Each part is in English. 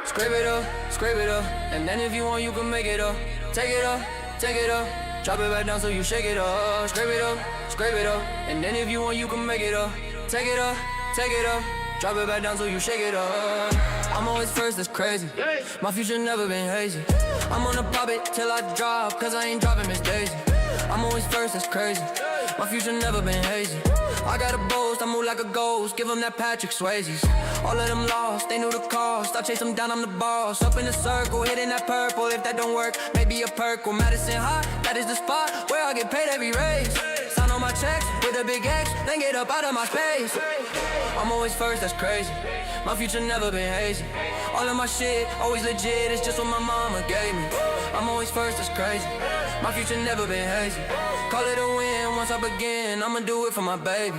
scrape it up, and then if you want, you can make it up. Take it up, drop it back down so you shake it up. Scrape it up, and then if you want, you can make it up. Take it up, drop it back down so you shake it up. I'm always first, that's crazy. My future never been hazy. I'm gonna pop it till I drop, cause I ain't dropping Miss Daisy. I'm always first, that's crazy. My future never been hazy. I got a boast, I move like a ghost. Give them that Patrick Swayze's. All of them lost, they knew the cost. I chase them down, I'm the boss. Up in the circle, hitting that purple. If that don't work, maybe a purple. Madison High, that is the spot where I get paid every raise. Sign on my checks with a big X, then get up out of my space. I'm always first, that's crazy. My future never been hazy. All of my shit, always legit, it's just what my mama gave me. I'm always first, that's crazy. My future never been hazy. Call it a win, once I begin, I'ma do it for my baby.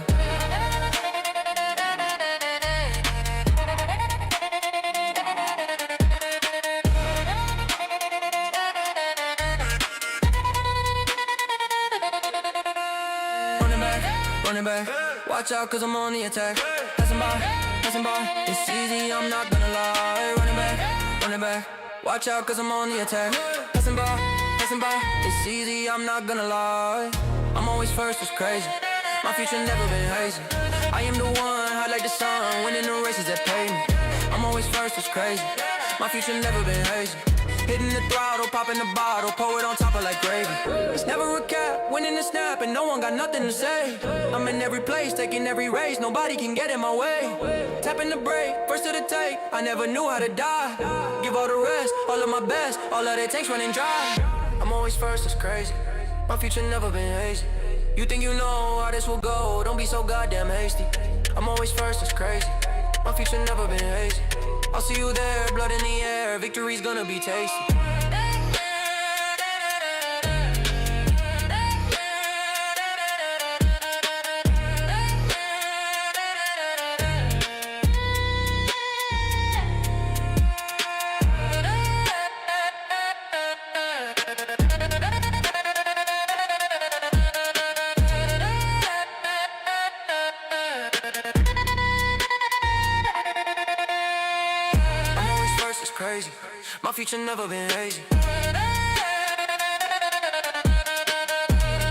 Running back, watch out cause I'm on the attack. Passing by, it's easy, I'm not gonna lie. Running back, watch out cause I'm on the attack. Passing by, it's easy, I'm not gonna lie. I'm always first, it's crazy. My future never been hazy. I am the one, hot like the sun, winning the races that pay me. I'm always first, it's crazy. My future never been hazy. Hitting the throttle, popping the bottle, pour it on top of like gravy. It's never a cap, winning the snap, and no one got nothing to say. I'm in every place, taking every race, nobody can get in my way. Tapping the brake, first to the take, I never knew how to die. Give all the rest, all of my best, all of that tanks running dry. I'm always first, it's crazy. My future never been hazy. You think you know how this will go, don't be so goddamn hasty. I'm always first, it's crazy. My future never been hazy. I'll see you there, blood in the air, victory's gonna be tasty. Crazy. My future never been hazy.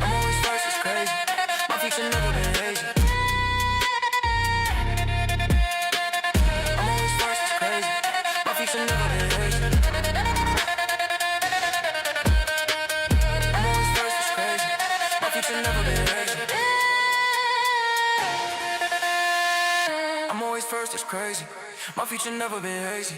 I'm always first, it's crazy. My future never been hazy. I'm always first, it's crazy. My future never been hazy. I'm always first, it's crazy. My future never been hazy. I'm always first, it's crazy. My future never been hazy.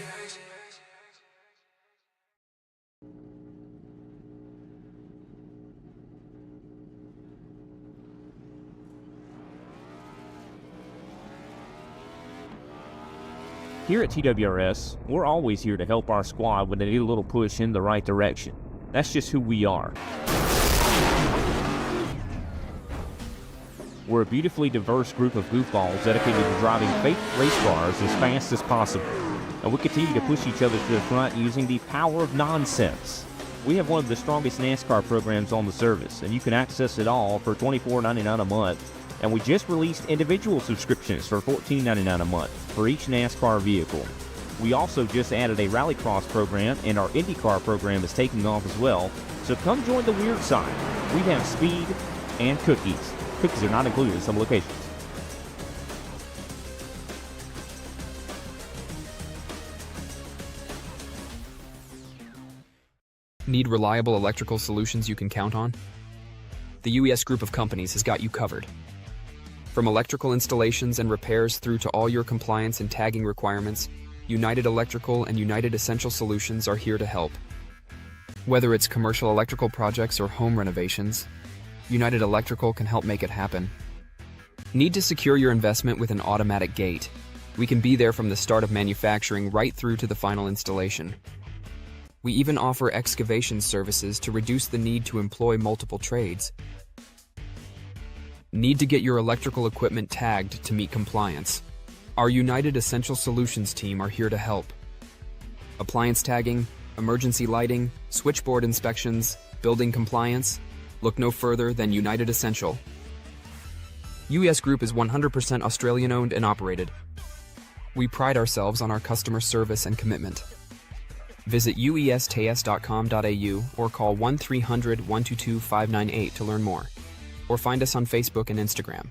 Here at TWRS, we're always here to help our squad when they need a little push in the right direction. That's just who we are. We're a beautifully diverse group of goofballs dedicated to driving fake race cars as fast as possible. And we continue to push each other to the front using the power of nonsense. We have one of the strongest NASCAR programs on the service, and you can access it all for $24.99 a month. And we just released individual subscriptions for $14.99 a month for each NASCAR vehicle. We also just added a Rallycross program, and our IndyCar program is taking off as well. So come join the weird side. We have speed and cookies. Cookies are not included in some locations. Need reliable electrical solutions you can count on? The UES group of companies has got you covered. From electrical installations and repairs through to all your compliance and tagging requirements, United Electrical and United Essential Solutions are here to help. Whether it's commercial electrical projects or home renovations, United Electrical can help make it happen. Need to secure your investment with an automatic gate? We can be there from the start of manufacturing right through to the final installation. We even offer excavation services to reduce the need to employ multiple trades. Need to get your electrical equipment tagged to meet compliance? Our United Essential Solutions team are here to help. Appliance tagging, emergency lighting, switchboard inspections, building compliance? Look no further than United Essential. UES Group is 100% Australian owned and operated. We pride ourselves on our customer service and commitment. Visit uests.com.au or call 1-300-122-598 to learn more. Or find us on Facebook and Instagram.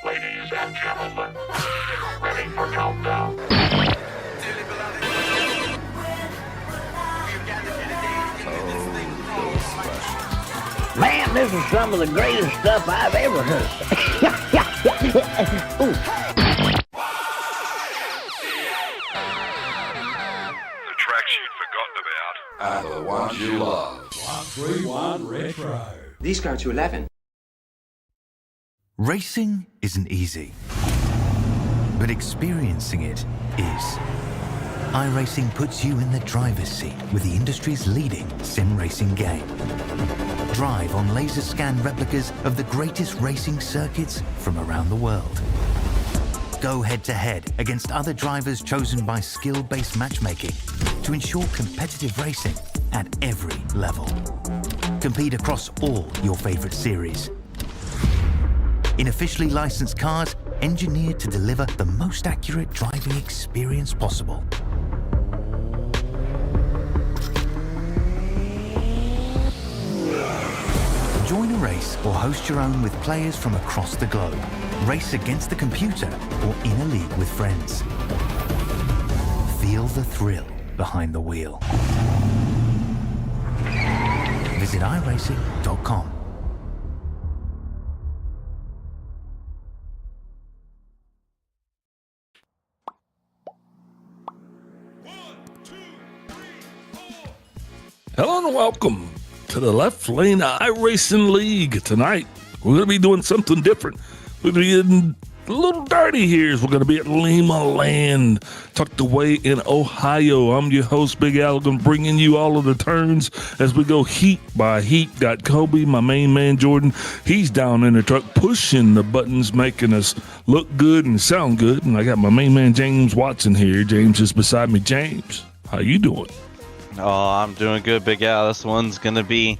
Ladies and gentlemen, ready for countdown. Man, this is some of the greatest stuff I've ever heard. Ooh. The tracks you'd forgotten about are the ones you love. 131 Retro. These go to 11. Racing isn't easy, but experiencing it is. iRacing puts you in the driver's seat with the industry's leading sim racing game. Drive on laser scan replicas of the greatest racing circuits from around the world. Go head to head against other drivers chosen by skill-based matchmaking to ensure competitive racing at every level. Compete across all your favorite series. In officially licensed cars, engineered to deliver the most accurate driving experience possible. Join a race or host your own with players from across the globe. Race against the computer or in a league with friends. Feel the thrill behind the wheel. Visit iRacing.com. Hello and welcome to the Left Lane iRacing League. Tonight, we're going to be doing something different. We're going to be getting a little dirty here. We're going to be at Limaland, tucked away in Ohio. I'm your host, Big Al, going to bring in you all of the turns as we go heat by heat. Got Kobe, my main man, Jordan. He's down in the truck pushing the buttons, making us look good and sound good. And I got my main man, James Watson here. James is beside me. James, how you doing? Oh, I'm doing good, Big Al. This one's going to be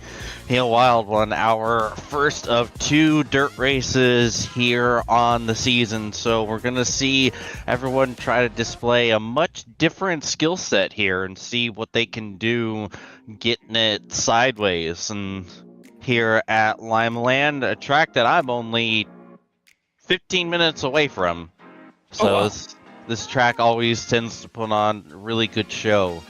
a wild one. Our first of 2 dirt races here on the season. So we're going to see everyone try to display a much different skill set here and see what they can do getting it sideways. And here at Limaland, a track that I'm only 15 minutes away from. So this track always tends to put on a really good show.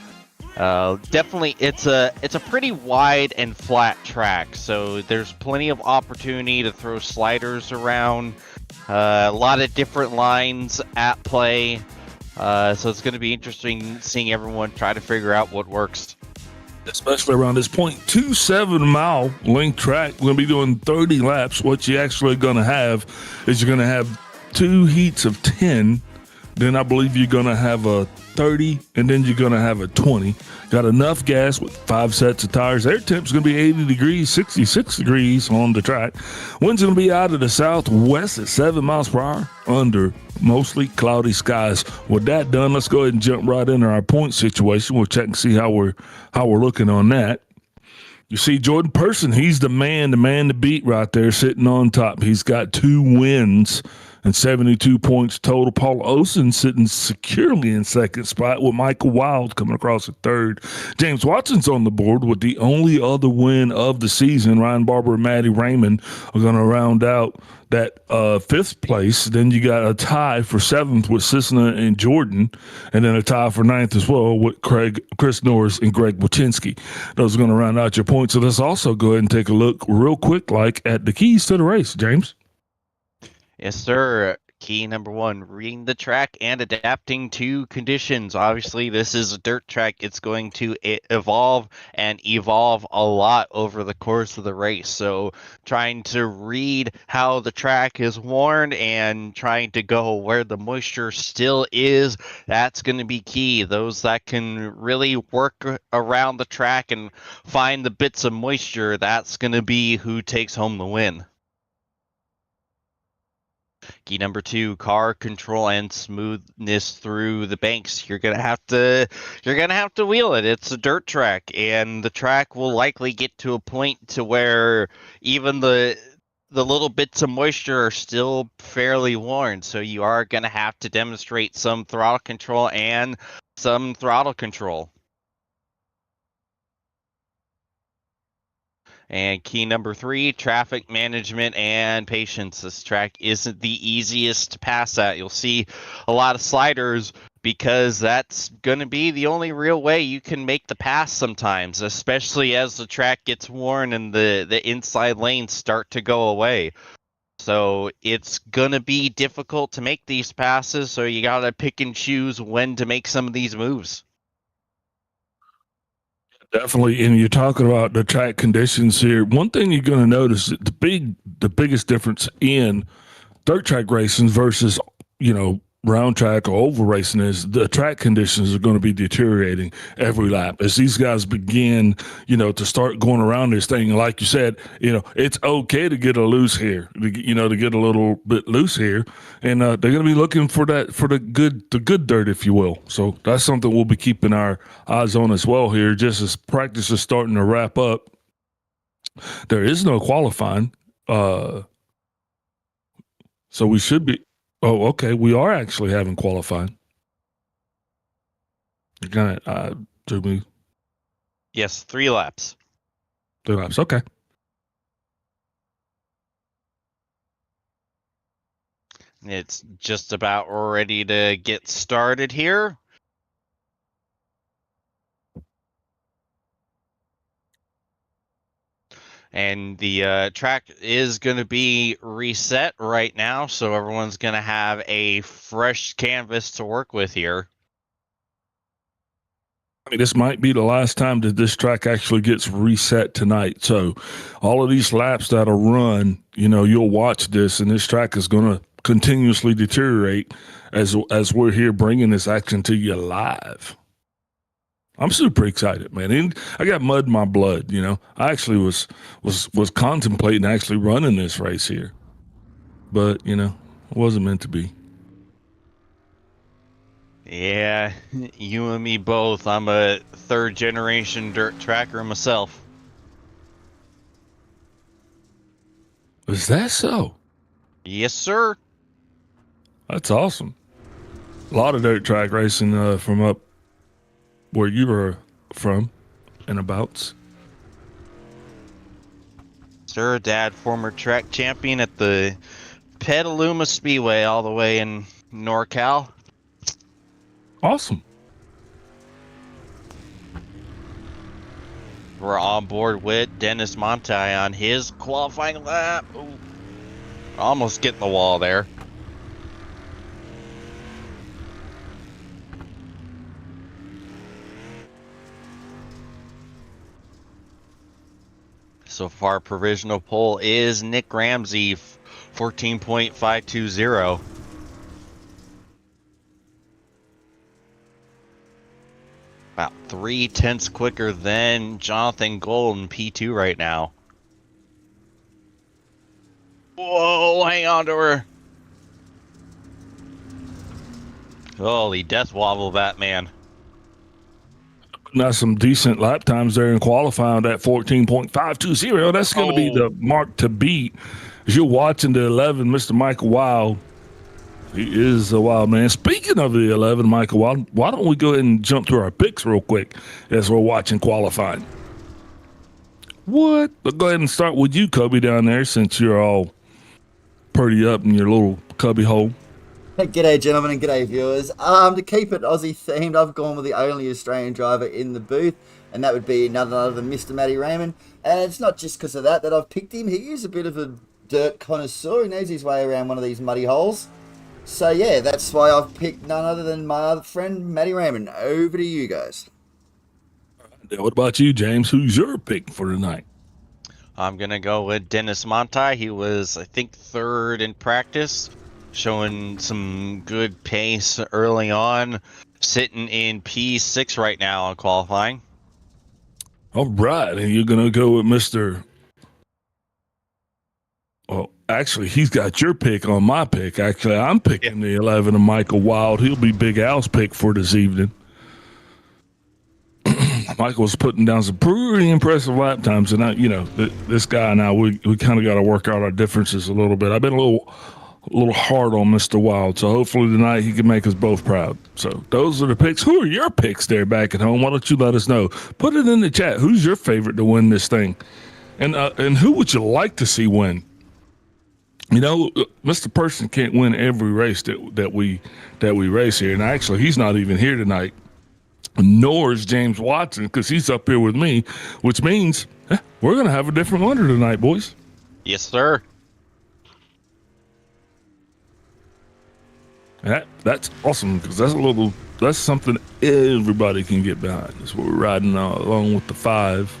Definitely, it's a pretty wide and flat track, so there's plenty of opportunity to throw sliders around. A lot of different lines at play, so it's going to be interesting seeing everyone try to figure out what works. Especially around this 0.27 mile length track, we're going to be doing 30 laps. What you're actually going to have is you're going to have 2 heats of 10. Then I believe you're going to have a 30, and then you're going to have a 20. Got enough gas with 5 sets of tires. Air temp's going to be 80 degrees, 66 degrees on the track. Wind's going to be out of the southwest at 7 miles per hour under mostly cloudy skies. With that done, let's go ahead and jump right into our point situation. We'll check and see how we're looking on that. You see Jordan Person, he's the man to beat right there, sitting on top. He's got 2 wins and 72 points total. Paul Osen sitting securely in second spot with Michael Wild coming across at third. James Watson's on the board with the only other win of the season. Ryan Barber and Maddie Raymond are going to round out that 5th place. Then you got a tie for 7th with Cisna and Jordan, and then a tie for 9th as well with Chris Norris and Greg Wachinski. Those are going to round out your points. So let's also go ahead and take a look real quick at the keys to the race, James. Yes, sir. Key number 1, reading the track and adapting to conditions. Obviously, this is a dirt track. It's going to evolve a lot over the course of the race. So trying to read how the track is worn and trying to go where the moisture still is, that's going to be key. Those that can really work around the track and find the bits of moisture, that's going to be who takes home the win. Key number 2, car control and smoothness through the banks. You're gonna have to wheel it. It's a dirt track, and the track will likely get to a point to where even the little bits of moisture are still fairly worn. So you are gonna have to demonstrate some throttle control and some throttle control. And key number 3, traffic management and patience. This track isn't the easiest to pass at. You'll see a lot of sliders because that's going to be the only real way you can make the pass sometimes, especially as the track gets worn and the inside lanes start to go away. So it's going to be difficult to make these passes, so you got to pick and choose when to make some of these moves. Definitely, and you're talking about the track conditions here. One thing you're going to notice, the biggest difference in dirt track racing versus, round track or oval racing is the track conditions are going to be deteriorating every lap as these guys begin, to start going around this thing. Like you said, it's okay to get a loose here, to get a little bit loose here, and they're going to be looking for the good dirt, if you will. So that's something we'll be keeping our eyes on as well here, just as practice is starting to wrap up. There is no qualifying, so we should be. Oh, okay. We are actually having qualifying. You kind of to me. Yes, 3 laps. 3 laps. Okay. It's just about ready to get started here. And the track is going to be reset right now, so everyone's going to have a fresh canvas to work with here. I mean, this might be the last time that this track actually gets reset tonight. So all of these laps that'll run, you'll watch this, and this track is going to continuously deteriorate as we're here bringing this action to you live. I'm super excited, man. And I got mud in my blood, I actually was contemplating actually running this race here. But, it wasn't meant to be. Yeah, you and me both. I'm a 3rd generation dirt tracker myself. Is that so? Yes, sir. That's awesome. A lot of dirt track racing from up where you were from and abouts. Sir, Dad, former track champion at the Petaluma Speedway all the way in NorCal. Awesome. We're on board with Dennis Monti on his qualifying lap. Ooh, almost getting the wall there. So far, provisional pole is Nick Ramsey, 14.520. About 3/10 quicker than Jonathan Gold in P2 right now. Whoa, hang on to her. Holy death wobble, that man. Now some decent lap times there in qualifying at 14.520. That's going to be the mark to beat. As you're watching the 11, Mr. Michael Wild. He is a wild man. Speaking of the 11, Michael Wild, why don't we go ahead and jump to our picks real quick as we're watching qualifying? What? But go ahead and start with you, Cubby, down there, since you're all purdy up in your little cubby hole. G'day, gentlemen, and g'day, viewers. To keep it Aussie themed, I've gone with the only Australian driver in the booth, and that would be none other than Mr. Matty Raymond. And it's not just because of that I've picked him. He is a bit of a dirt connoisseur. He knows his way around one of these muddy holes. So yeah, that's why I've picked none other than my other friend, Matty Raymond. Over to you guys. What about you, James? Who's your pick for tonight? I'm going to go with Dennis Monti. He was, I think, third in practice, showing some good pace early on, sitting in P6 right now on qualifying. All right, and you're going to go with Mr. Well, actually, he's got your pick on my pick. Actually, I'm picking the 11 of Michael Wild. He'll be Big Al's pick for this evening. Michael was putting down some pretty impressive lap times, and this guy and I, we kind of got to work out our differences a little bit. I've been a little hard on Mr. Wild, so hopefully tonight he can make us both proud. So those are the picks. Who are your picks there back at home? Why don't you let us know? Put it in the chat. Who's your favorite to win this thing, and who would you like to see win? Mr. Person can't win every race that we race here, and actually he's not even here tonight. Nor is James Watson, because he's up here with me, which means we're going to have a different winner tonight, boys. Yes, sir. That's awesome, because that's something everybody can get behind. That's what we're riding along with the 5.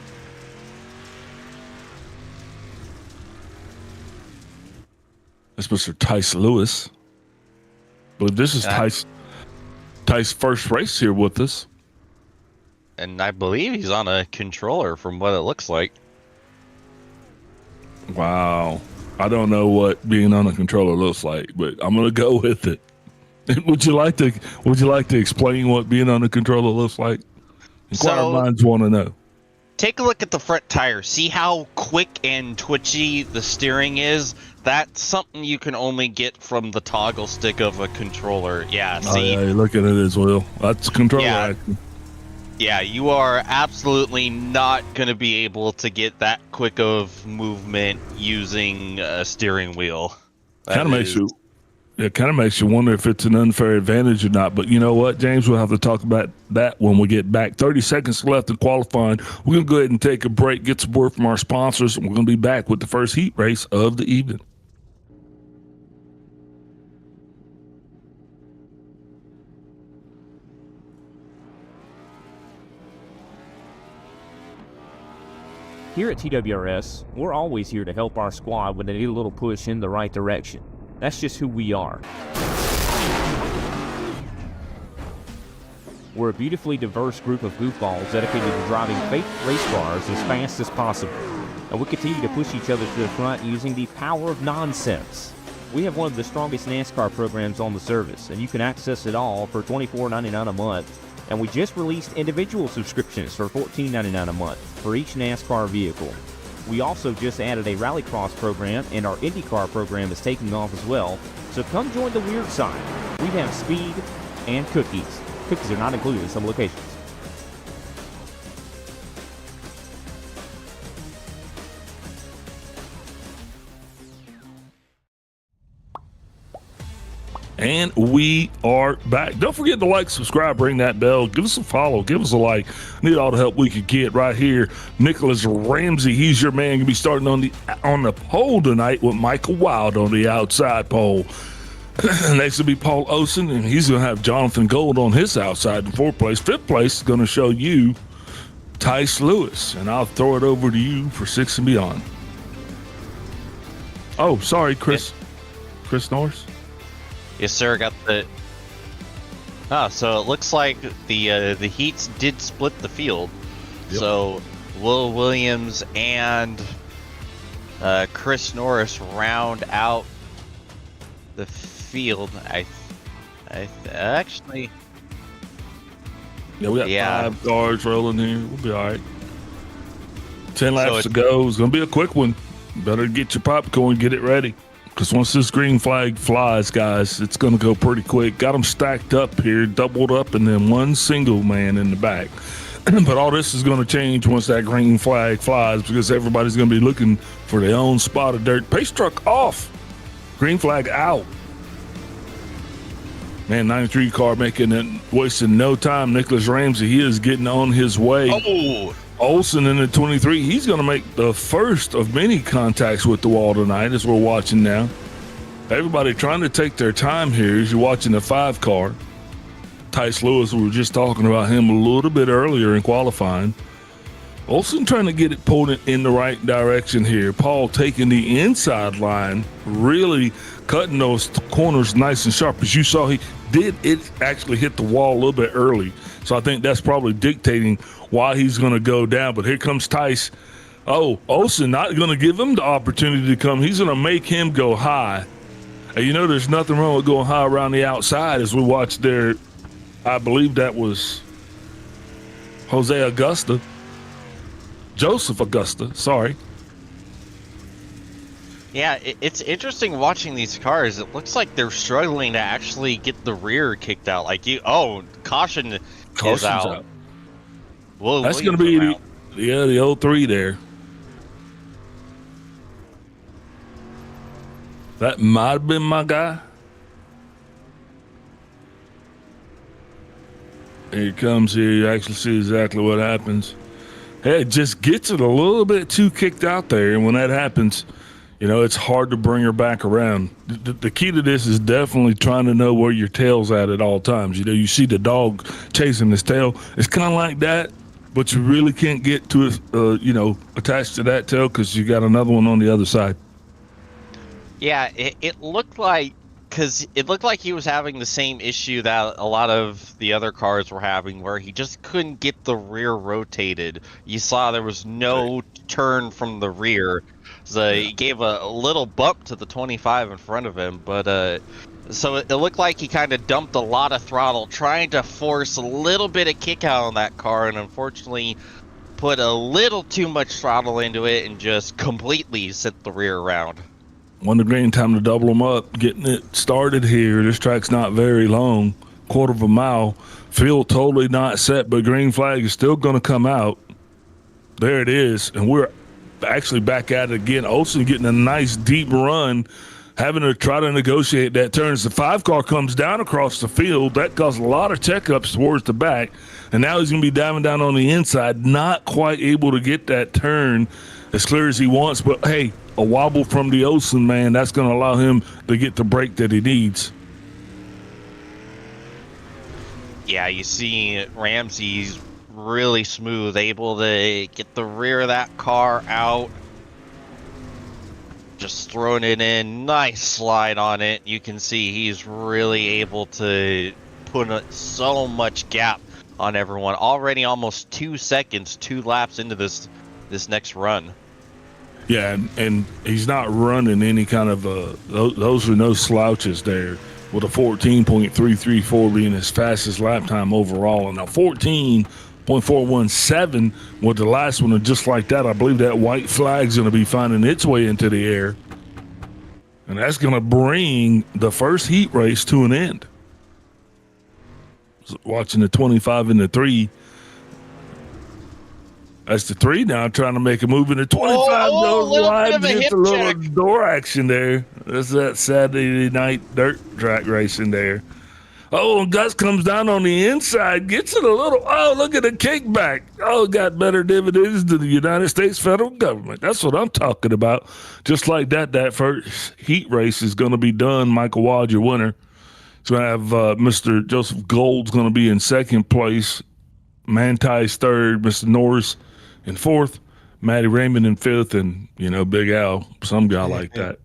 That's Mr. Tice Lewis. But this is Tice's first race here with us. And I believe he's on a controller from what it looks like. Wow. I don't know what being on a controller looks like, but I'm going to go with it. Would you like to explain what being on a controller looks like? Inquiring minds want to know. Take a look at the front tire. See how quick and twitchy the steering is? That's something you can only get from the toggle stick of a controller. Yeah, see? Look at it as well. That's controller action. Yeah, you are absolutely not going to be able to get that quick of movement using a steering wheel. Kind of makes you wonder if it's an unfair advantage or not. But you know what, James? We'll have to talk about that when we get back. 30 seconds left in qualifying. We're going to go ahead and take a break, get some word from our sponsors, and we're going to be back with the first heat race of the evening. Here at TWRS, we're always here to help our squad when they need a little push in the right direction. That's just who we are. We're a beautifully diverse group of goofballs dedicated to driving fake race cars as fast as possible. And we continue to push each other to the front using the power of nonsense. We have one of the strongest NASCAR programs on the service, and you can access it all for $24.99 a month. And we just released individual subscriptions for $14.99 a month for each NASCAR vehicle. We also just added a rallycross program, and our IndyCar program is taking off as well. So come join the weird side. We have speed and cookies. Cookies are not included in some locations. And we are back. Don't forget to like, subscribe, ring that bell, give us a follow, give us a like. Need all the help we could get right here. Nicholas Ramsey, he's your man. Gonna be starting on the pole tonight with Michael Wild on the outside pole. Next will be Paul Osen, and he's gonna have Jonathan Gold on his outside in 4th place. 5th place is gonna show you Tice Lewis, and I'll throw it over to you for 6 and beyond. Oh, sorry, Chris Norris. Yes, sir. Got the. So it looks like the heats did split the field. Yep. So Will Williams and Chris Norris round out the field. Actually. Yeah, we got 5 cars rolling here. We'll be all right. 10 laps to go. It's going to be a quick one. Better get your popcorn, get it ready. Because once this green flag flies, guys, it's going to go pretty quick. Got them stacked up here, doubled up, and then one single man in the back. But all this is going to change once that green flag flies because everybody's going to be looking for their own spot of dirt. Pace truck off. Green flag out. Man, 93 car making it, wasting no time. Nicholas Ramsey, he is getting on his way. Oh! Olsen in the 23, he's going to make the first of many contacts with the wall tonight as we're watching now. Everybody trying to take their time here as you're watching the 5 car. Tice Lewis, we were just talking about him a little bit earlier in qualifying. Olsen trying to get it pulled in the right direction here. Paul taking the inside line, really cutting those corners nice and sharp. As you saw, it actually hit the wall a little bit early. So I think that's probably dictating why he's going to go down. But here comes Tice. Oh, Olsen not going to give him the opportunity to come. He's going to make him go high. And you know there's nothing wrong with going high around the outside as we watch there. I believe that was Joseph Augusta, sorry. Yeah, it's interesting watching these cars. It looks like they're struggling to actually get the rear kicked out. Caution is out. That's going to be the 03 there. That might have been my guy. Here he comes here. You actually see exactly what happens. Hey, it just gets it a little bit too kicked out there. And when that happens, it's hard to bring her back around. The key to this is definitely trying to know where your tail's at all times. You see the dog chasing his tail. It's kind of like that, but you really can't get to it, attached to that tail because you got another one on the other side. Yeah, it looked like, because it looked like he was having the same issue that a lot of the other cars were having, where he just couldn't get the rear rotated. You saw there was no turn from the rear. So he gave a little bump to the 25 in front of him, but so it looked like he kind of dumped a lot of throttle, trying to force a little bit of kick out on that car, and unfortunately put a little too much throttle into it and just completely sent the rear around. Won the green, time to double them up, getting it started here. This track's not very long, quarter of a mile. Field totally not set, but green flag is still going to come out. There it is, and we're actually back at it again. Olsen getting a nice deep run, having to try to negotiate that turn. As the 5 car comes down across the field, that caused a lot of checkups towards the back, and now he's going to be diving down on the inside, not quite able to get that turn as clear as he wants, but hey, a wobble from the Olsen man, that's going to allow him to get the break that he needs. Yeah, you see Ramsey's really smooth, able to get the rear of that car out. Just throwing it in, nice slide on it. You can see he's really able to put so much gap on everyone. Already almost 2 seconds, 2 laps into this next run. Yeah, and he's not running any kind of those are no slouches there, with a 14.334 being his fastest lap time overall, and a 14.417 with the last one. And just like that, I believe that white flag's going to be finding its way into the air, and that's going to bring the first heat race to an end. So watching the 25 and the 3. That's the 3 now, trying to make a move in the 25. Goes wide, gets a little door action there. That's that Saturday night dirt track racing there. Oh, and Gus comes down on the inside, gets it a little. Oh, look at the kickback. Oh, got better dividends than the United States federal government. That's what I'm talking about. Just like that first heat race is going to be done. Michael Wad, your winner. So I have Mr. Joseph Gold's going to be in second place. Manti's third. Mr. Norris in fourth, Matty Raymond in fifth, and, Big Al, some guy like that.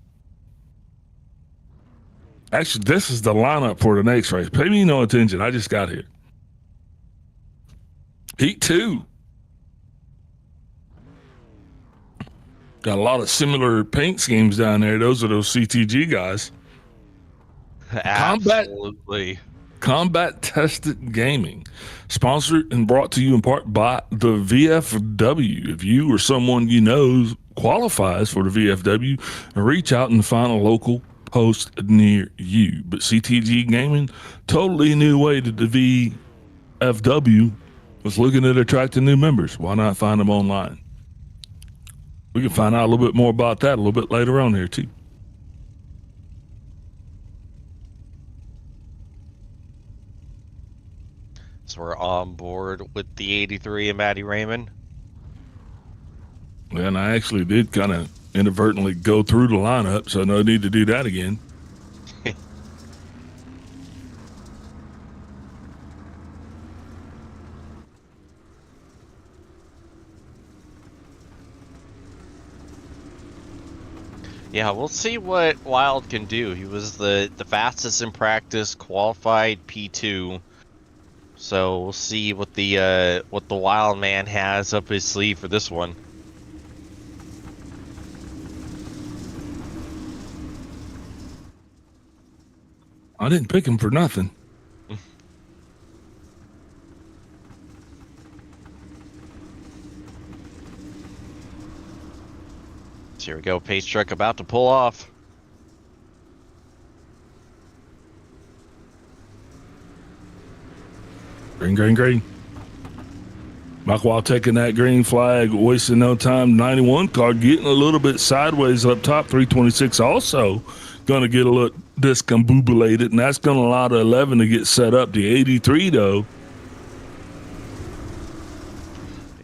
Actually, this is the lineup for the next race. Pay me no attention. I just got here. Heat 2. Got a lot of similar paint schemes down there. Those are those CTG guys. Absolutely. Combat Tested Gaming, sponsored and brought to you in part by the VFW. If you or someone you know qualifies for the VFW, reach out and find a local post near you. But CTG Gaming, totally new way to the VFW was looking at attracting new members. Why not find them online? We can find out a little bit more about that a little bit later on here too. So we're on board with the 83 and Maddie Raymond. And I actually did kind of inadvertently go through the lineup, so no need to do that again. Yeah, we'll see what Wild can do. He was the fastest in practice, qualified P2. So we'll see what the Wild man has up his sleeve for this one. I didn't pick him for nothing. So here we go, pace truck about to pull off. Green, green, green. Buckwall taking that green flag, wasting no time. 91 car getting a little bit sideways up top. 326 also going to get a little discombobulated, and that's going to allow the 11 to get set up. The 83, though.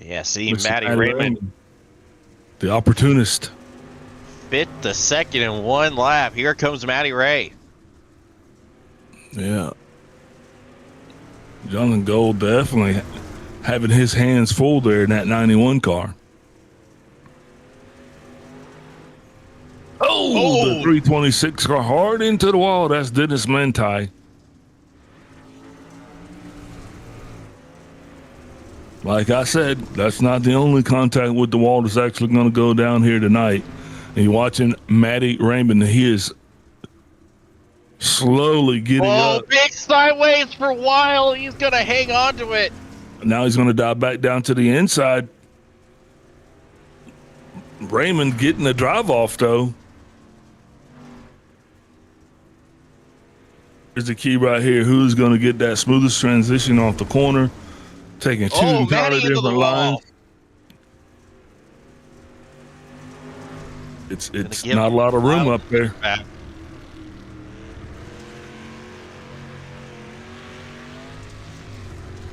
Yeah, see, Maddie Raymond. The opportunist. Fit the second in one lap. Here comes Maddie Ray. Yeah. Jonathan Gold definitely having his hands full there in that 91 car. Oh, the 326 car hard into the wall. That's Dennis Mentai. Like I said, that's not the only contact with the wall that's actually going to go down here tonight. And you're watching Maddie Raymond. He is slowly getting up. Oh, big sideways for Wild. He's going to hang on to it. Now he's going to dive back down to the inside. Raymond getting the drive off, though. Here's the key right here. Who's going to get that smoothest transition off the corner? Taking two entirely different lines. It's not a lot of room up there. Back.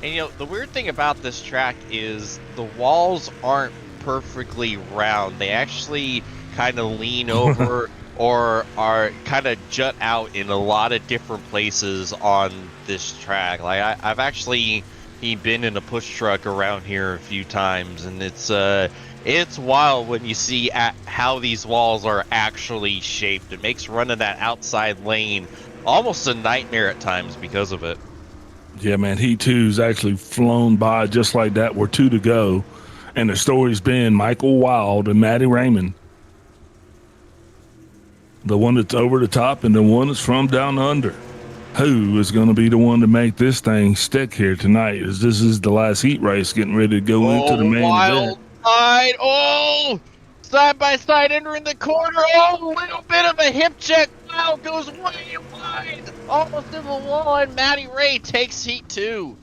And you know, the weird thing about this track is the walls aren't perfectly round. They actually kind of lean over or are kind of jut out in a lot of different places on this track. Like I've actually been in a push truck around here a few times, and it's wild when you see how these walls are actually shaped. It makes running that outside lane almost a nightmare at times because of it. Yeah, man, Heat 2's actually flown by just like that. We're 2 to go. And the story's been Michael Wild and Maddie Raymond. The one that's over the top and the one that's from down under. Who is going to be the one to make this thing stick here tonight? As this is the last heat race getting ready to go into the main event. Side. Oh, side by side entering the corner. Oh, a little bit of a hip check. Wow, goes way wide. Almost in the wall, and Maddie Ray takes Heat 2.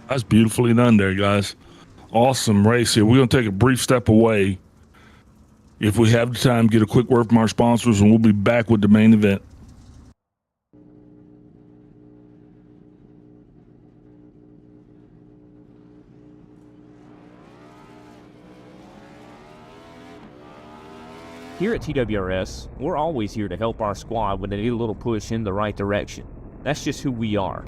That's beautifully done there, guys. Awesome race here. We're going to take a brief step away. If we have the time, get a quick word from our sponsors, and we'll be back with the main event. Here at TWRS, we're always here to help our squad when they need a little push in the right direction. That's just who we are.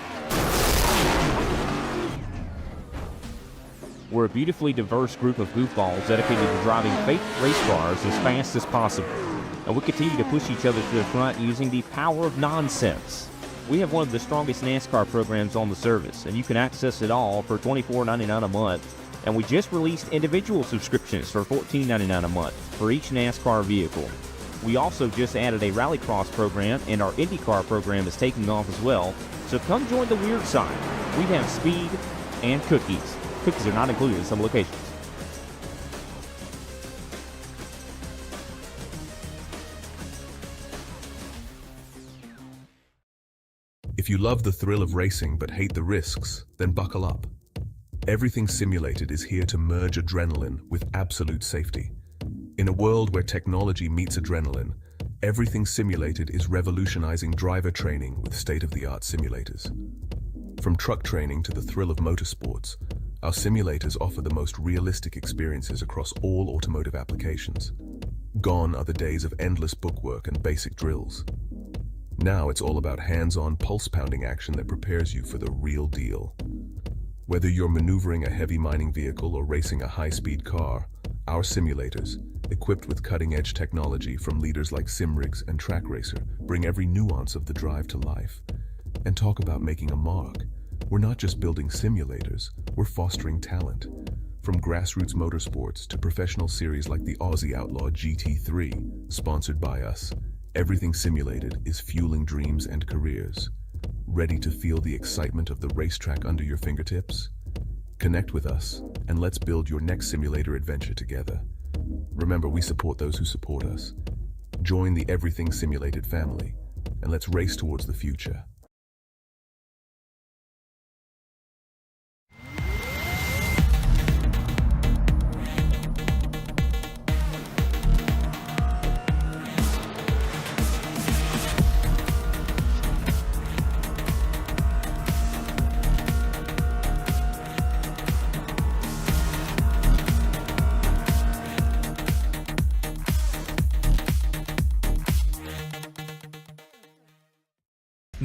We're a beautifully diverse group of goofballs dedicated to driving fake race cars as fast as possible. And we continue to push each other to the front using the power of nonsense. We have one of the strongest NASCAR programs on the service, and you can access it all for $24.99 a month. And we just released individual subscriptions for $14.99 a month for each NASCAR vehicle. We also just added a rallycross program, and our IndyCar program is taking off as well. So come join the weird side. We have speed and cookies. Cookies are not included in some locations. If you love the thrill of racing but hate the risks, then buckle up. Everything Simulated is here to merge adrenaline with absolute safety. In a world where technology meets adrenaline, Everything Simulated is revolutionizing driver training with state-of-the-art simulators. From truck training to the thrill of motorsports, our simulators offer the most realistic experiences across all automotive applications. Gone are the days of endless bookwork and basic drills. Now it's all about hands-on, pulse-pounding action that prepares you for the real deal. Whether you're maneuvering a heavy mining vehicle or racing a high-speed car, our simulators, equipped with cutting-edge technology from leaders like SimRigs and TrackRacer, bring every nuance of the drive to life. And talk about making a mark. We're not just building simulators, we're fostering talent. From grassroots motorsports to professional series like the Aussie Outlaw GT3, sponsored by us, Everything Simulated is fueling dreams and careers. Ready to feel the excitement of the racetrack under your fingertips? Connect with us, and let's build your next simulator adventure together. Remember, we support those who support us. Join the Everything Simulated family, and let's race towards the future.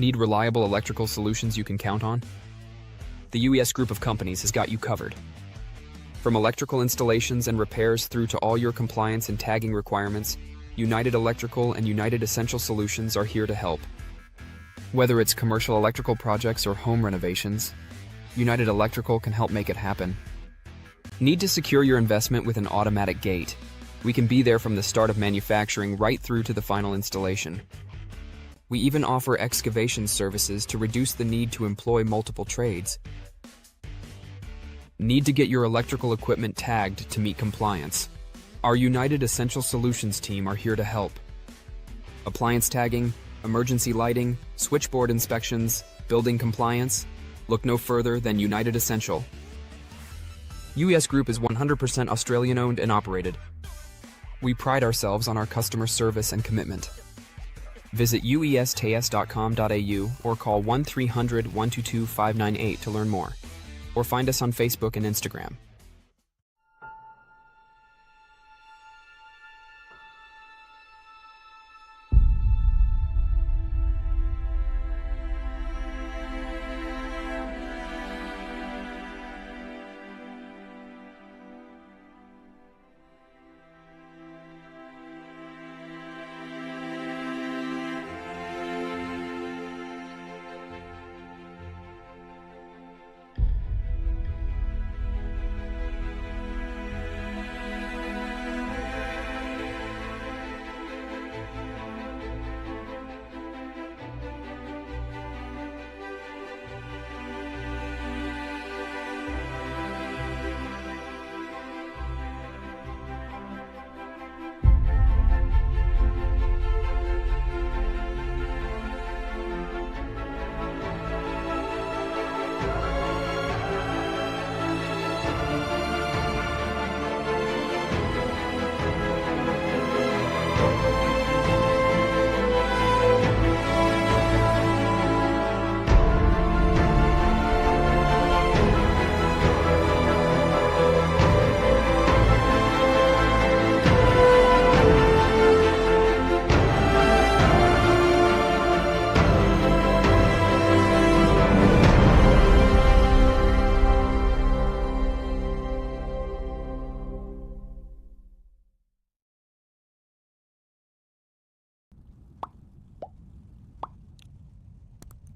Need reliable electrical solutions you can count on? The UES group of companies has got you covered. From electrical installations and repairs through to all your compliance and tagging requirements, United Electrical and United Essential Solutions are here to help. Whether it's commercial electrical projects or home renovations, United Electrical can help make it happen. Need to secure your investment with an automatic gate? We can be there from the start of manufacturing right through to the final installation. We even offer excavation services to reduce the need to employ multiple trades. Need to get your electrical equipment tagged to meet compliance? Our United Essential Solutions team are here to help. Appliance tagging, emergency lighting, switchboard inspections, building compliance? Look no further than United Essential. UES Group is 100% Australian owned and operated. We pride ourselves on our customer service and commitment. Visit uestas.com.au or call 1-300-122-598 to learn more. Or find us on Facebook and Instagram.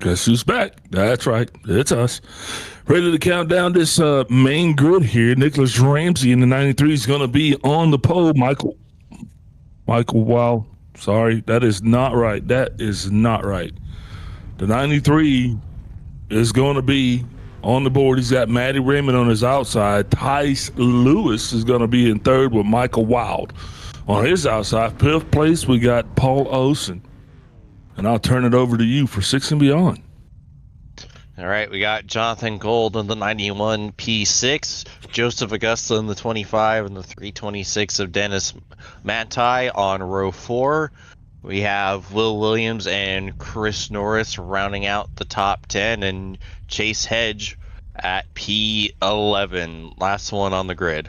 Guess who's back? That's right. It's us. Ready to count down this main grid here. Nicholas Ramsey in the 93 is going to be on the pole. Michael, wow. Sorry, that is not right. That is not right. The 93 is going to be on the board. He's got Matty Raymond on his outside. Tice Lewis is going to be in third with Michael Wild. On his outside, fifth place, we got Paul Olsen. And I'll turn it over to you for 6 and beyond. All right, we got Jonathan Gold in the 91 P6, Joseph Augusta in the 25, and the 326 of Dennis Manti on row 4. We have Will Williams and Chris Norris rounding out the top 10, and Chase Hedge at P11, last one on the grid.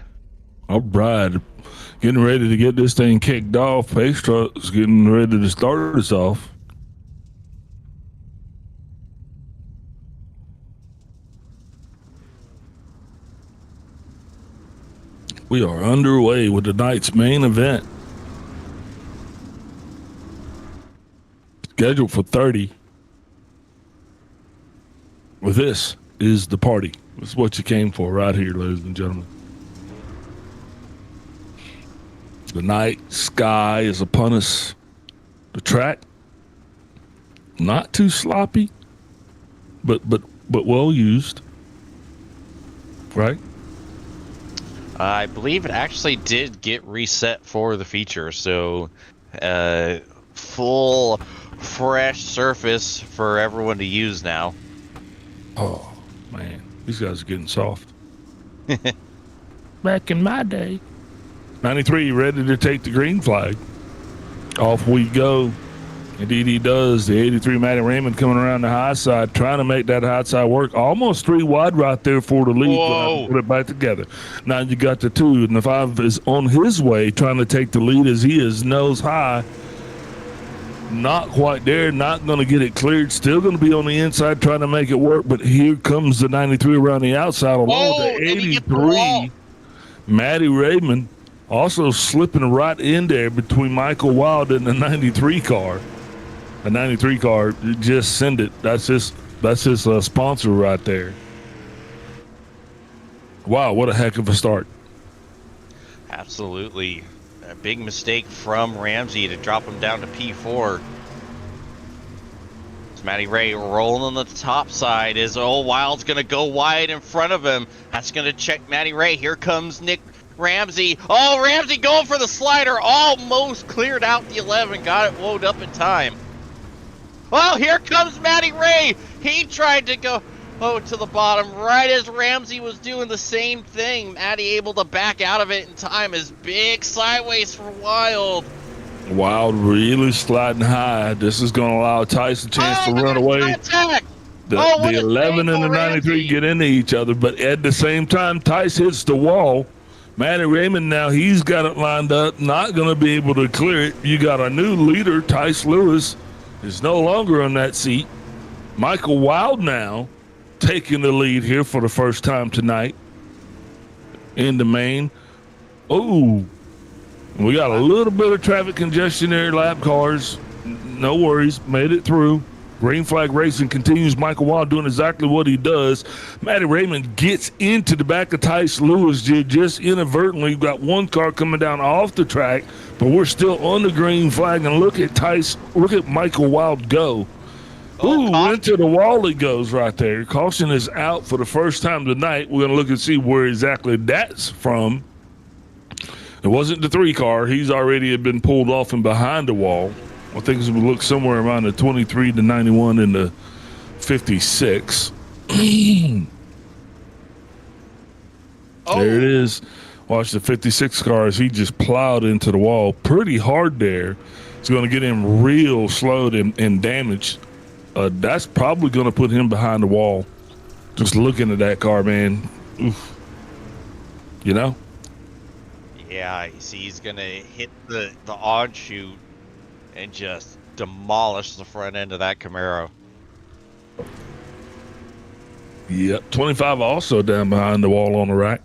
All right, getting ready to get this thing kicked off. Pace Truck's getting ready to start us off. We are underway with tonight's main event. Scheduled for 30. Well, this is the party. This is what you came for right here, ladies and gentlemen. The night sky is upon us. The track, not too sloppy, but well used. Right? I believe it actually did get reset for the feature, so full fresh surface for everyone to use now. Oh man, these guys are getting soft. Back in my day. 93 ready to take the green flag. Off we go. Indeed he does. The 83 Matty Raymond coming around the high side, trying to make that high side work. Almost 3 wide right there for the lead. Whoa. Put it back together. Now you got the 2, and the 5 is on his way, trying to take the lead as he is nose high. Not quite there, not going to get it cleared. Still going to be on the inside trying to make it work, but here comes the 93 around the outside along with the 83. Matty Raymond also slipping right in there between Michael Wild and the 93 car. The 93 car, just send it. That's his sponsor right there. Wow, what a heck of a start. Absolutely. A big mistake from Ramsey to drop him down to P4. It's Matty Ray rolling on the top side as Wild's going to go wide in front of him. That's going to check Matty Ray. Here comes Nick Ramsey. Oh, Ramsey going for the slider. Almost cleared out the 11. Got it woed up in time. Oh, here comes Matty Ray. He tried to go to the bottom right as Ramsey was doing the same thing. Matty able to back out of it in time. Is big sideways for Wild. Wild really sliding high. This is going to allow Tice a chance to run away. The 11 and the 93 get into each other, but at the same time, Tice hits the wall. Matty Raymond now, he's got it lined up, not going to be able to clear it. You got a new leader, Tice Lewis, is no longer on that seat. Michael Wild now taking the lead here for the first time tonight in the main. Oh, we got a little bit of traffic congestion there, lap cars. No worries, made it through. Green flag racing continues. Michael Wild doing exactly what he does. Matty Raymond gets into the back of Tice Lewis just inadvertently. We've got one car coming down off the track, but we're still on the green flag. And look at Tice, look at Michael Wild go. Ooh, into the wall he goes right there. Caution is out for the first time tonight. We're going to look and see where exactly that's from. It wasn't the 3 car. He's already had been pulled off and behind the wall. I think it would look somewhere around the 23 to 91 and the 56. There it is. Watch the 56 car as he just plowed into the wall pretty hard there. It's going to get him real slowed and damaged. That's probably going to put him behind the wall. Just looking at that car, man. Oof. You know? Yeah, you see he's going to hit the odd shoot and just demolish the front end of that Camaro. Yep, 25 also down behind the wall on the rack.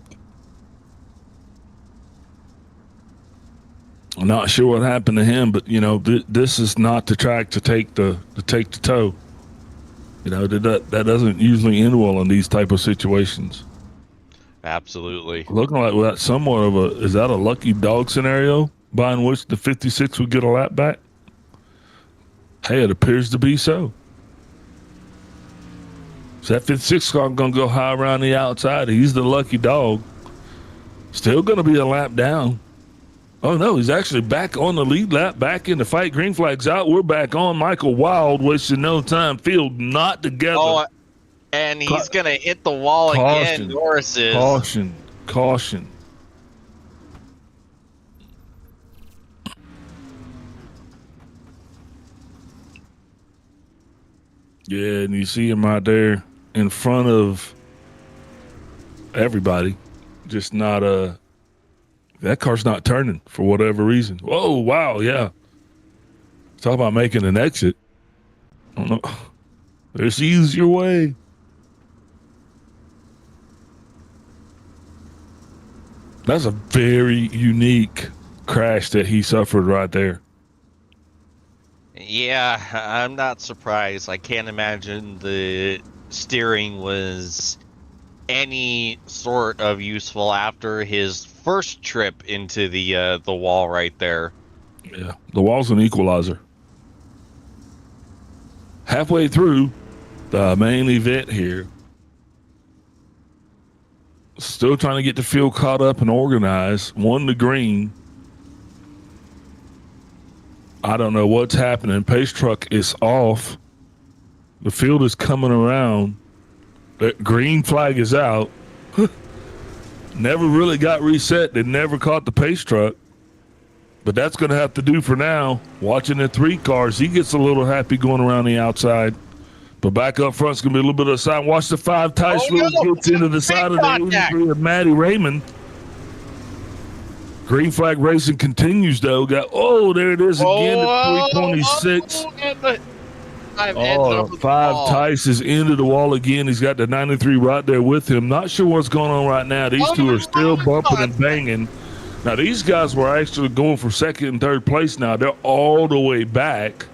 I'm not sure what happened to him, but you know, this is not the track to take the toe. That doesn't usually end well in these type of situations. Absolutely. Looking like that somewhat of is that a lucky dog scenario by in which the 56 would get a lap back? Hey, it appears to be so. So that 56 car going to go high around the outside. He's the lucky dog. Still going to be a lap down. Oh, no, he's actually back on the lead lap, back in the fight. Green flag's out. We're back on. Michael Wild wasting no time. Field not together. Oh, and he's going to hit the wall again. Norris is. Caution. Yeah, and you see him right there in front of everybody. Just not that car's not turning for whatever reason. Whoa, wow, yeah. Talk about making an exit. I don't know. There's the easier way. That's a very unique crash that he suffered right there. Yeah, I'm not surprised. I can't imagine the steering was any sort of useful after his first trip into the wall right there. Yeah, the wall's an equalizer. Halfway through the main event here. Still trying to get the field caught up and organized. Won the green. I don't know what's happening. Pace truck is off. The field is coming around. The green flag is out. Never really got reset. They never caught the pace truck. But that's going to have to do for now. Watching the 3 cars, he gets a little happy going around the outside. But back up front's going to be a little bit of a side. Watch the 5 Tice gets into the side of the 83 of Matty Raymond. Green flag racing continues, though. There it is again at 326. 5 Tice is into the wall again. He's got the 93 right there with him. Not sure what's going on right now. These two are still bumping and banging. Now, these guys were actually going for second and third place now. They're all the way back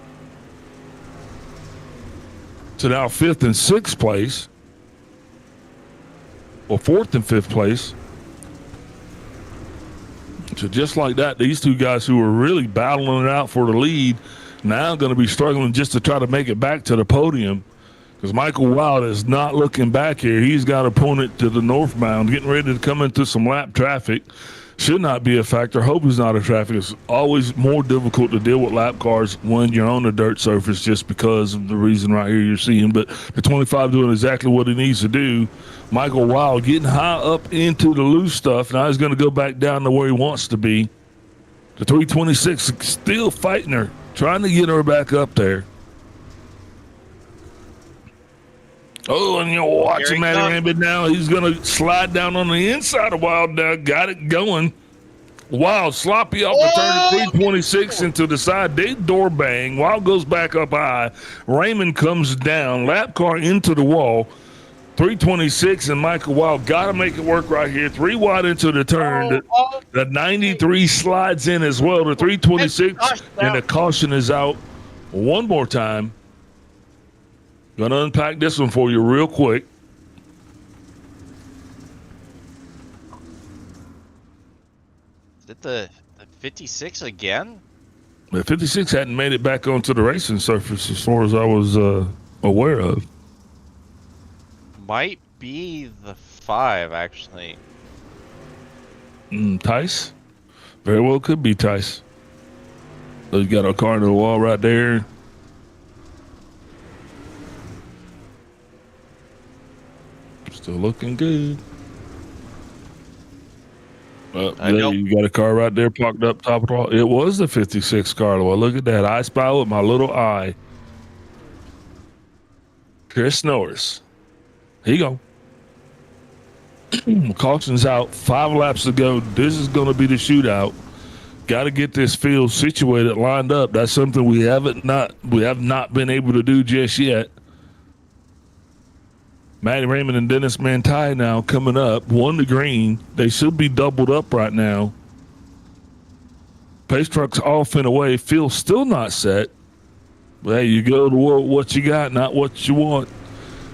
to now 5th and 6th place. Or 4th and 5th place. So just like that, these two guys who were really battling it out for the lead now going to be struggling just to try to make it back to the podium, because Michael Wild is not looking back here. He's got to point it to the northbound, getting ready to come into some lap traffic. Should not be a factor. Hope is not a traffic. It's always more difficult to deal with lap cars when you're on a dirt surface, just because of the reason right here you're seeing. But the 25 doing exactly what he needs to do. Michael Wild getting high up into the loose stuff. Now he's going to go back down to where he wants to be. The 326 still fighting her, trying to get her back up there. Oh, and you're watching Matty Raymond now. He's going to slide down on the inside of Wild now. Got it going. Wild sloppy off the turn at 326 into the side. They door bang. Wild goes back up high. Raymond comes down. Lap car into the wall. 326 and Michael Wild got to make it work right here. 3 wide into the turn. The 93 slides in as well. The 326 and the caution is out one more time. Going to unpack this one for you real quick. Is it the 56 again? The 56 hadn't made it back onto the racing surface as far as I was aware of. Might be the 5, actually. Tice? Very well could be Tice. He's got a car in the wall right there. Still looking good. You got a car right there parked up top of the wall. It was the 56 car. Well, look at that. I spy with my little eye. Chris Norris. Here you go. Caution's out. 5 laps to go. This is going to be the shootout. Got to get this field situated, lined up. That's something we have not been able to do just yet. Matty Raymond and Dennis Manti now coming up. 1 to green. They should be doubled up right now. Pace truck's off and away. Field still not set. But hey, you go to what you got, not what you want.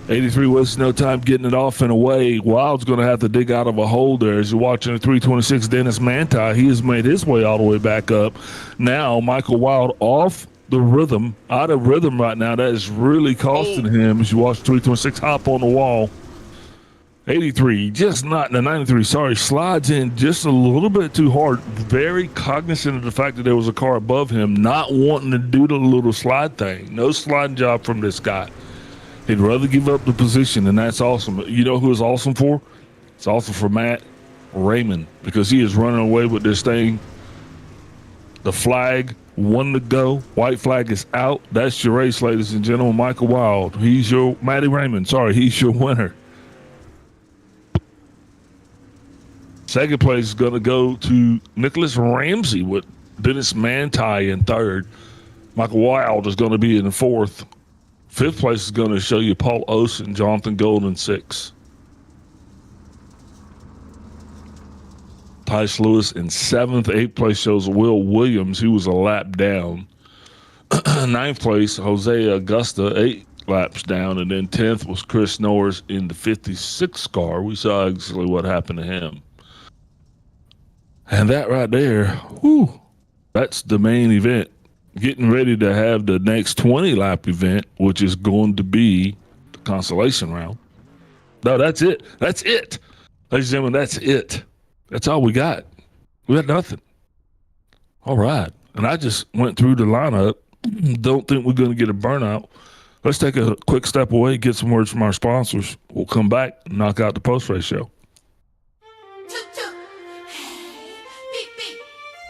83 wastes no time getting it off and away. Wild's going to have to dig out of a hole there. As you're watching the 326 Dennis Manti, he has made his way all the way back up. Now Michael Wild off the rhythm, out of rhythm right now. That is really costing him as you watch 326 hop on the wall. 83, just not in the 93, sorry, slides in just a little bit too hard. Very cognizant of the fact that there was a car above him, not wanting to do the little slide thing. No sliding job from this guy. He'd rather give up the position, and that's awesome. You know who it's awesome for? It's awesome for Matt Raymond, because he is running away with this thing. The flag, 1 to go. White flag is out. That's your race, ladies and gentlemen. Michael Wild. He's your Matty Raymond. Sorry, he's your winner. Second place is going to go to Nicholas Ramsey with Dennis Manti in third. Michael Wild is going to be in fourth. Fifth place is going to show you Paul Oss and Jonathan Golden, 6. Tice Lewis in 7th. 8th place shows Will Williams, who was a lap down. 9th place, Jose Augusta, 8 laps down. And then 10th was Chris Norris in the 56 car. We saw exactly what happened to him. And that right there, whew, that's the main event. Getting ready to have the next 20-lap event, which is going to be the consolation round. No, that's it. That's it. Ladies and gentlemen, that's it. That's all we got. We got nothing. All right. And I just went through the lineup. Don't think we're going to get a burnout. Let's take a quick step away, get some words from our sponsors. We'll come back and knock out the post-race show.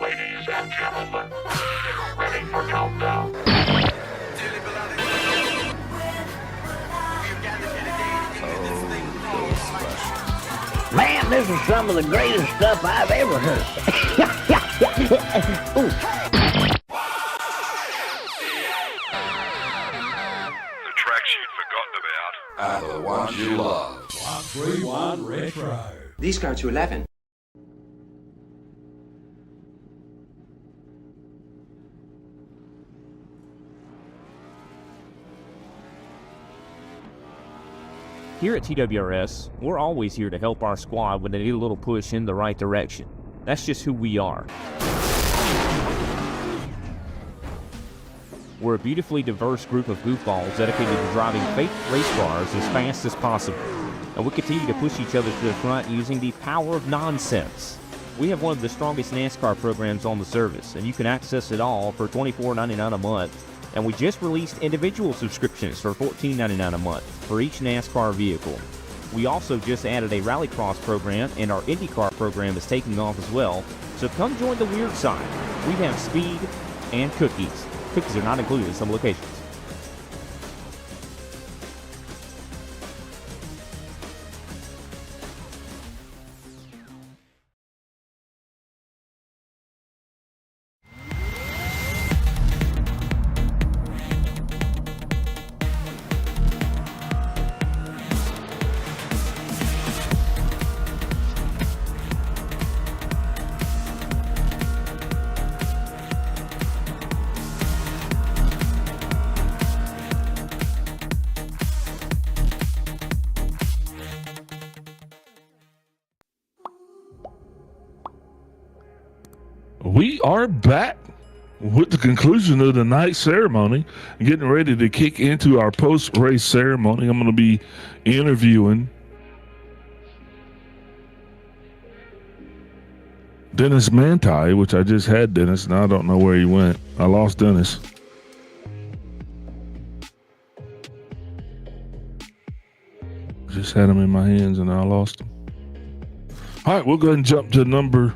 Ladies and gentlemen, ready for countdown. Man, this is some of the greatest stuff I've ever heard. Ooh. The tracks you'd forgotten about are the ones you love. 131 Retro. These go to 11. Here at TWRS, we're always here to help our squad when they need a little push in the right direction. That's just who we are. We're a beautifully diverse group of goofballs dedicated to driving fake race cars as fast as possible. And we continue to push each other to the front using the power of nonsense. We have one of the strongest NASCAR programs on the service, and you can access it all for $24.99 a month. And we just released individual subscriptions for $14.99 a month for each NASCAR vehicle. We also just added a Rallycross program, and our IndyCar program is taking off as well. So come join the weird side. We have speed and cookies. Cookies are not included in some locations. We are back with the conclusion of the night ceremony, getting ready to kick into our post-race ceremony. I'm going to be interviewing Dennis Manti, which I just had Dennis, and I don't know where he went. I lost Dennis. Just had him in my hands and I lost him. All right, we'll go ahead and jump to the number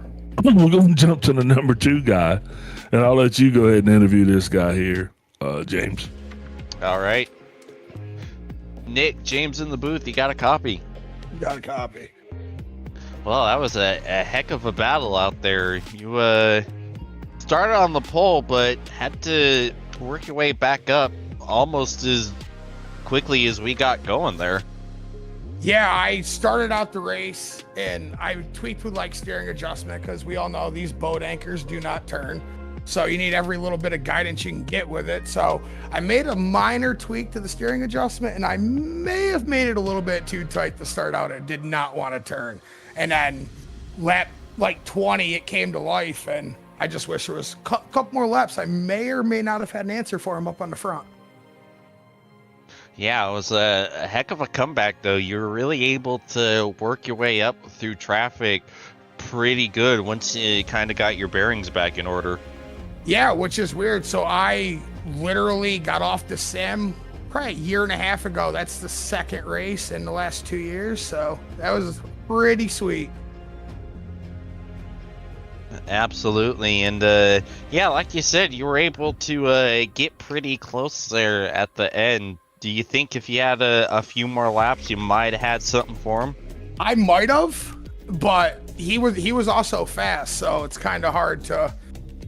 2 guy, and I'll let you go ahead and interview this guy here, James. All right. Nick, James in the booth, you got a copy? Got a copy. Well, that was a heck of a battle out there. You started on the pole, but had to work your way back up almost as quickly as we got going there. Yeah, I started out the race and I tweaked with like steering adjustment because we all know these boat anchors do not turn. So you need every little bit of guidance you can get with it. So I made a minor tweak to the steering adjustment, and I may have made it a little bit too tight to start out. It did not want to turn. And then lap like 20, it came to life, and I just wish there was a couple more laps. I may or may not have had an answer for him up on the front. Yeah, it was a heck of a comeback, though. You were really able to work your way up through traffic pretty good once you kind of got your bearings back in order. Yeah, which is weird. So I literally got off the sim probably a year and a half ago. That's the second race in the last 2 years. So that was pretty sweet. Absolutely. And yeah, like you said, you were able to get pretty close there at the end. Do you think if you had a few more laps, you might have had something for him? I might have, but he was also fast, so it's kind of hard to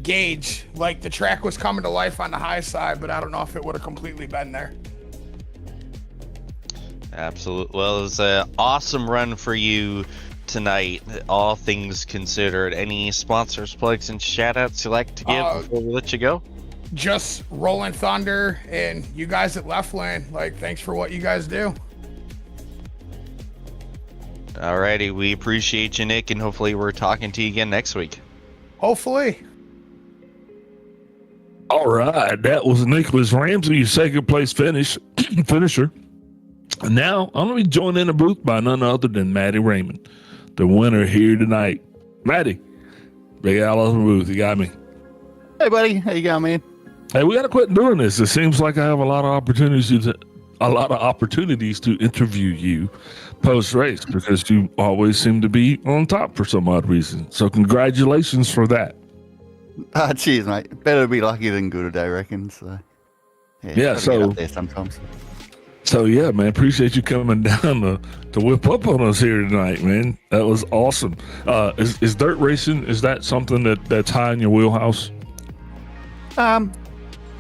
gauge. Like, the track was coming to life on the high side, but I don't know if it would have completely been there. Absolutely. Well, it was an awesome run for you tonight, all things considered. Any sponsors, plugs, and shout-outs you'd like to give before we let you go? Just Rolling Thunder and you guys at Limaland. Like, thanks for what you guys do. Alrighty, we appreciate you, Nick, and hopefully we're talking to you again next week. Hopefully. All right, that was Nicholas Ramsey, your second place finisher. And now I'm going to be joined in the booth by none other than Maddie Raymond, the winner here tonight. Maddie, Big Al on the booth, you got me. Hey, buddy, how you going, man? Hey, we got to quit doing this. It seems like I have a lot of opportunities to interview you post race because you always seem to be on top for some odd reason. So congratulations for that. Cheers, mate. Better be lucky than good, I reckon. So yeah, so get up there sometimes. So yeah, man, appreciate you coming down to whip up on us here tonight, man. That was awesome. Is dirt racing, is that something that's high in your wheelhouse?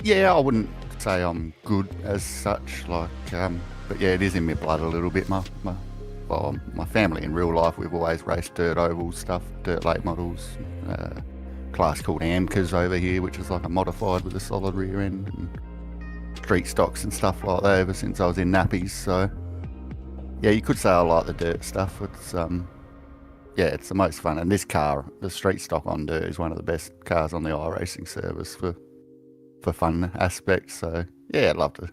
Yeah, I wouldn't say I'm good as such, but yeah, it is in my blood a little bit. My family in real life, we've always raced dirt oval stuff, dirt late models, class called Amcas over here, which is like a modified with a solid rear end, and street stocks and stuff like that ever since I was in nappies. So yeah, you could say I like the dirt stuff. It's yeah, it's the most fun. And this car, the street stock on dirt, is one of the best cars on the iRacing service for fun aspects. So yeah, I'd love to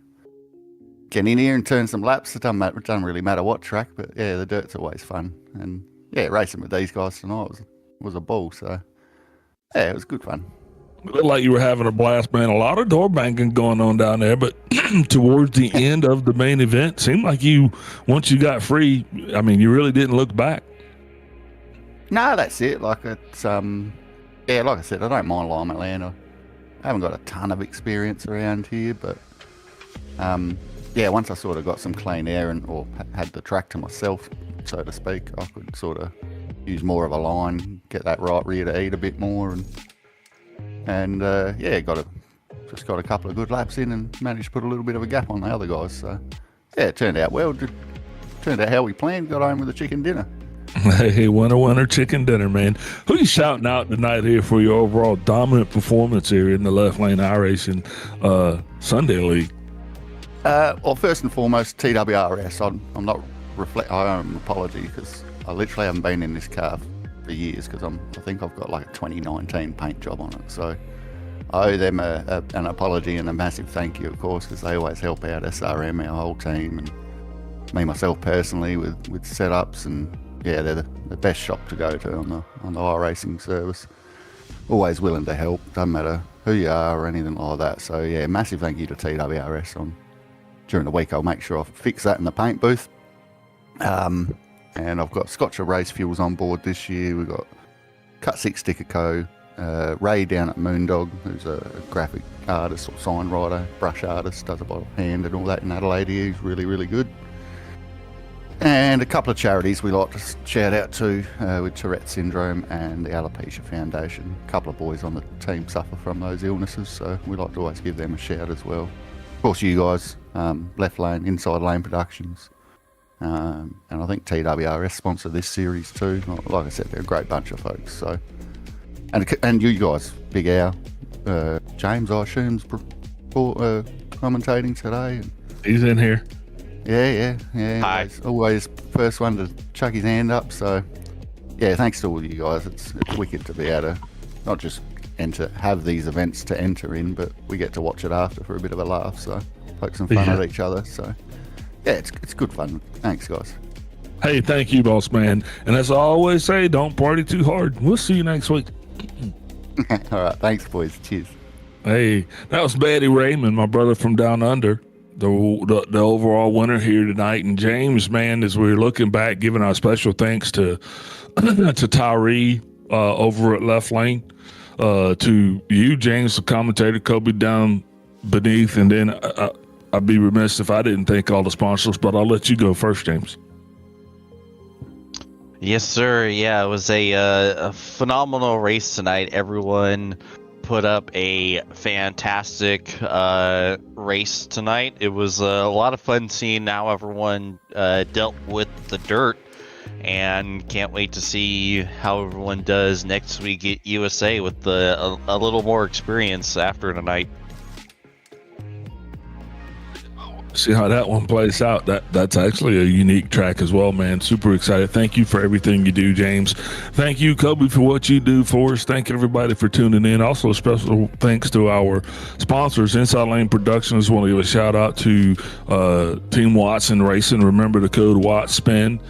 get in here and turn some laps. It doesn't really matter what track, but yeah, the dirt's always fun. And yeah, racing with these guys tonight was a ball. So yeah, it was good fun. It looked like you were having a blast, man. A lot of door banging going on down there, but towards the end of the main event, seemed like once you got free, I mean, you really didn't look back. No, that's it. Like, it's yeah, like I said, I don't mind Limaland. I haven't got a ton of experience around here, but yeah, once I sort of got some clean air or had the track to myself, so to speak, I could sort of use more of a line, get that right rear to eat a bit more, and yeah, just got a couple of good laps in and managed to put a little bit of a gap on the other guys. So yeah, it turned out well. Turned out how we planned. Got home with a chicken dinner. Hey, winner, chicken dinner, man. Who you shouting out tonight here for your overall dominant performance here in the Left Lane iRacing Sunday League? Well, first and foremost, TWRS. I'm not I owe an apology because I literally haven't been in this car for years because I think I've got like a 2019 paint job on it. So I owe them an apology and a massive thank you, of course, because they always help out SRM, our whole team, and me myself personally with setups, and yeah, they're the best shop to go to on the iRacing service. Always willing to help, doesn't matter who you are or anything like that. So yeah, massive thank you to TWRS. During the week I'll make sure I fix that in the paint booth. And I've got Scotch Race Fuels on board this year. We've got Cut 6 Sticker Co. Ray down at Moondog, who's a graphic artist or sign writer, brush artist, does a lot of hand and all that in Adelaide. He's really, really good. And a couple of charities we like to shout out to with Tourette Syndrome and the Alopecia Foundation. A couple of boys on the team suffer from those illnesses, so we like to always give them a shout as well. Of course, you guys, Left Lane, Inside Lane Productions, and I think TWRS sponsor this series too. Like I said, they're a great bunch of folks. So, and you guys, Big Al, James, I assume, commentating today. He's in here. Yeah. Hi. Always first one to chuck his hand up. So, yeah, thanks to all you guys. It's wicked to be able to not just have these events to enter in, but we get to watch it after for a bit of a laugh. So, poke some fun at each other. So, yeah, it's good fun. Thanks, guys. Hey, thank you, boss man. And as I always say, don't party too hard. We'll see you next week. All right, thanks, boys. Cheers. Hey, that was Betty Raymond, my brother from down under, the overall winner here tonight. And James, man, as we're looking back, giving our special thanks to Tyree over at Left Lane, to you, James, the commentator, Kobe down beneath, and then I'd be remiss if I didn't thank all the sponsors, but I'll let you go first, James. Yes, sir. Yeah, it was a phenomenal race tonight. Everyone put up a fantastic race tonight. It was a lot of fun seeing how everyone dealt with the dirt, and can't wait to see how everyone does next week at USA with a little more experience after tonight. See how that one plays out. That's actually a unique track as well, man. Super excited. Thank you for everything you do, James. Thank you, Kobe, for what you do for us. Thank everybody for tuning in. Also, special thanks to our sponsors, Inside Lane Productions. Want to give a shout out to Team Watson Racing. Remember the code WATSPIN.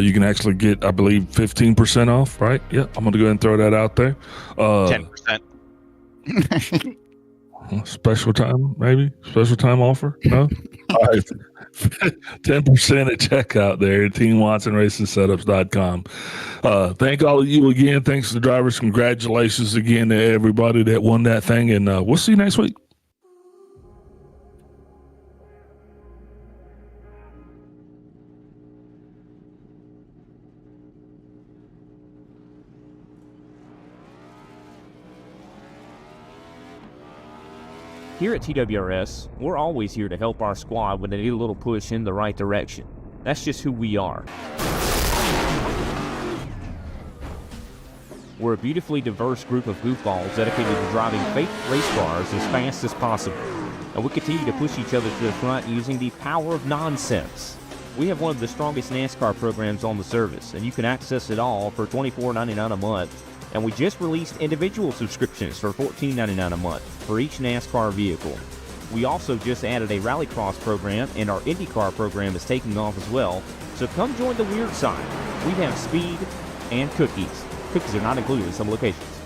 You can actually get, I believe, 15% off, right? Yeah, I'm going to go ahead and throw that out there. 10%. Special time, maybe? Special time offer? No? All right. 10% at checkout there at TeamWatsonRacingSetups.com. Thank all of you again. Thanks to the drivers. Congratulations again to everybody that won that thing. And we'll see you next week. Here at TWRS, we're always here to help our squad when they need a little push in the right direction. That's just who we are. We're a beautifully diverse group of goofballs dedicated to driving fake race cars as fast as possible. And we continue to push each other to the front using the power of nonsense. We have one of the strongest NASCAR programs on the service, and you can access it all for $24.99 a month. And we just released individual subscriptions for $14.99 a month for each NASCAR vehicle. We also just added a Rallycross program, and our IndyCar program is taking off as well. So come join the weird side. We have speed and cookies. Cookies are not included in some locations.